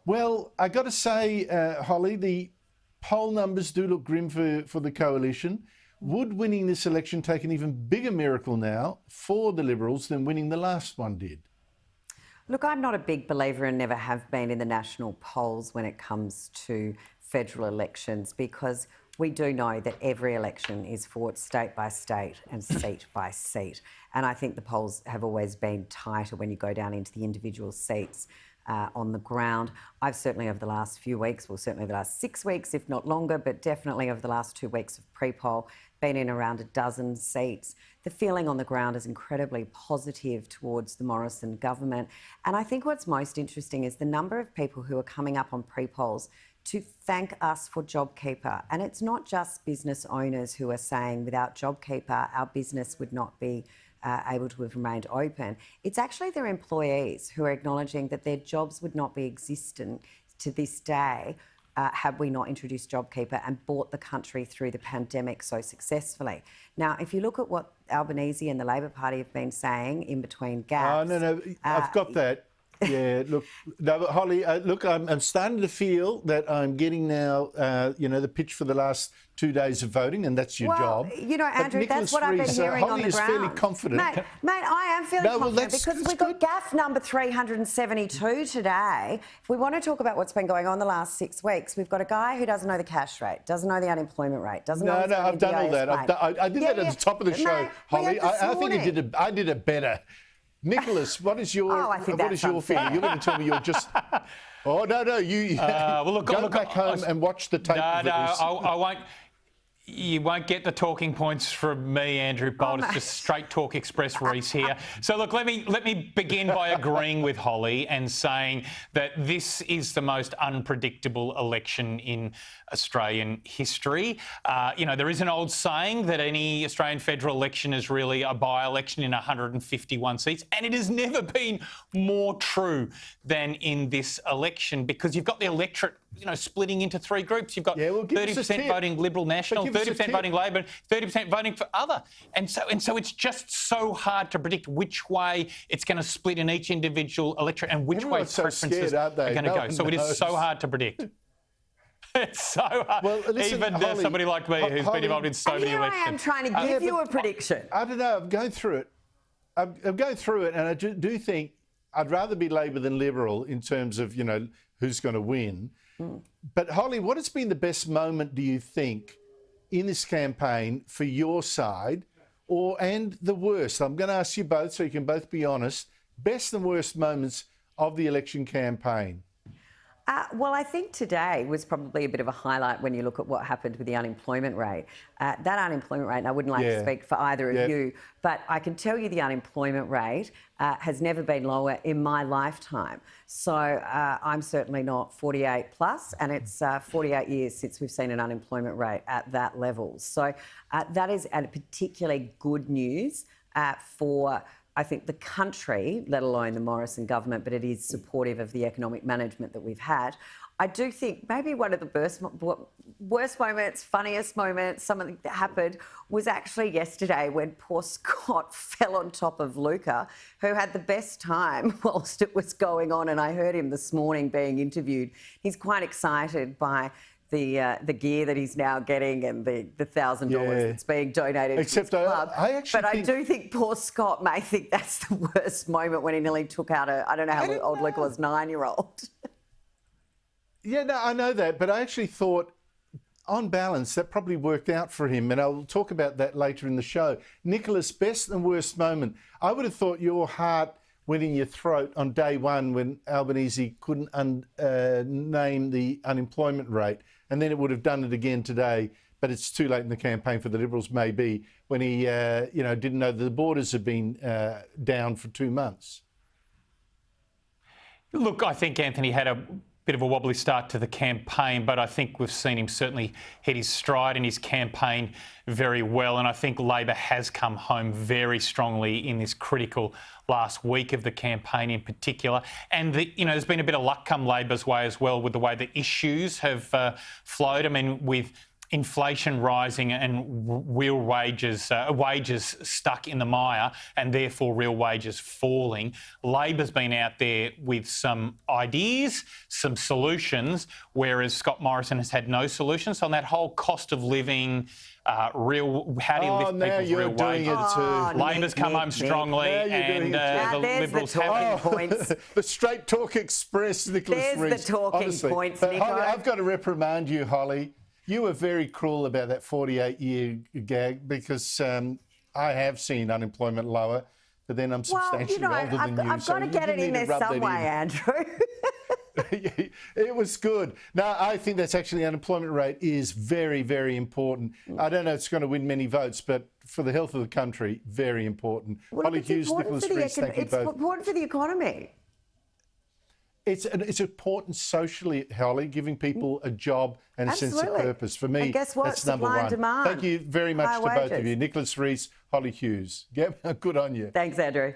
Well, I got to say, Holly, the poll numbers do look grim for the coalition. Would winning this election take an even bigger miracle now for the Liberals than winning the last one did? Look, I'm not a big believer and never have been in the national polls when it comes to federal elections, because we do know that every election is fought state by state and seat by seat. And I think the polls have always been tighter when you go down into the individual seats on the ground. I've certainly over the last few weeks, well, certainly the last 6 weeks, if not longer, but definitely over the last 2 weeks of pre-poll, been in around a dozen seats. The feeling on the ground is incredibly positive towards the Morrison government. And I think what's most interesting is the number of people who are coming up on pre-polls to thank us for JobKeeper. And it's not just business owners who are saying without JobKeeper, our business would not be able to have remained open. It's actually their employees who are acknowledging that their jobs would not be existent to this day had we not introduced JobKeeper and brought the country through the pandemic so successfully. Now, if you look at what Albanese and the Labor Party have been saying in between gaps... No, I've got that. Yeah, look, no, but Holly, look, I'm starting to feel that I'm getting now, the pitch for the last 2 days of voting, and that's your job. You know, Andrew, that's what I've been hearing Holly on the is ground. fairly confident. Mate, I am feeling confident because we've got gaff number 372 today. If we want to talk about what's been going on the last 6 weeks, we've got a guy who doesn't know the cash rate, doesn't know the unemployment rate, doesn't know... No, I've done all that. I did that at the top of the show, Holly. I think I did it better. Nicholas, what is your feeling? You're going to tell me you're just... Oh, no, you go back home and watch the tape. I won't... You won't get the talking points from me, Andrew Bolt. It's just straight talk express Reece here. So look, let me begin by agreeing with Holly and saying that this is the most unpredictable election in Australian history. There is an old saying that any Australian federal election is really a by-election in 151 seats, and it has never been more true than in this election, because you've got the electorate, splitting into three groups. You've got 30% voting Liberal National, 30% voting Labor, 30% voting for other. And so it's just so hard to predict which way it's going to split in each individual electorate and which way preferences are going to go. So it is so hard to predict. It's so hard. Well, listen, even Holly, somebody like me who's been involved in so many elections. I am trying to give you a prediction. I don't know. I'm going through it. I'm going through it, and I do think I'd rather be Labor than Liberal in terms of, who's going to win. But, Holly, what has been the best moment, do you think, in this campaign for your side, and the worst? I'm going to ask you both so you can both be honest. Best and worst moments of the election campaign? Well, I think today was probably a bit of a highlight when you look at what happened with the unemployment rate. That unemployment rate, and I wouldn't like to speak for either of you, but I can tell you the unemployment rate has never been lower in my lifetime. So I'm certainly not 48 plus, and it's 48 years since we've seen an unemployment rate at that level. So that is particularly good news for, I think, the country, let alone the Morrison government, but it is supportive of the economic management that we've had. I do think maybe one of the worst moments, funniest moments, something that happened was actually yesterday when poor Scott fell on top of Luca, who had the best time whilst it was going on. And I heard him this morning being interviewed. He's quite excited by the gear that he's now getting and the $1,000 that's being donated to his club. I do think poor Scott may think that's the worst moment when he nearly took out I don't know how old Luke was, 9-year-old. Yeah, no, I know that, but I actually thought, on balance, that probably worked out for him, and I'll talk about that later in the show. Nicholas, best and worst moment. I would have thought your heart went in your throat on day one when Albanese couldn't name the unemployment rate, and then it would have done it again today, but it's too late in the campaign for the Liberals, maybe, when he didn't know that the borders had been down for 2 months. Look, I think Anthony had a bit of a wobbly start to the campaign, but I think we've seen him certainly hit his stride in his campaign very well, and I think Labor has come home very strongly in this critical last week of the campaign in particular. And there's been a bit of luck come Labor's way as well with the way the issues have flowed. I mean, with inflation rising and real wages stuck in the mire, and therefore real wages falling. Labor's been out there with some ideas, some solutions, whereas Scott Morrison has had no solutions on that whole cost of living. How do you lift people's real wages? Labor's come home strongly, and the Liberals haven't. The Straight Talk Express, Nicholas Reece. There's the talking points, Nico. Holly, I've got to reprimand you, Holly. You were very cruel about that 48-year gag because I have seen unemployment lower, but then I'm substantially older than you. I've got to get it in there some way, Andrew. It was good. No, I think that's actually, the unemployment rate is very, very important. I don't know if it's going to win many votes, but for the health of the country, very important. Well, Holly Hughes, Nicholas Reece, thank you both. It's important for the economy. It's important socially, Holly, giving people a job and a sense of purpose. For me, and guess what? That's number Supply one. and demand. Thank you very much High to both of wages. you. Nicholas Reece, Holly Hughes. Good on you. Thanks, Andrew.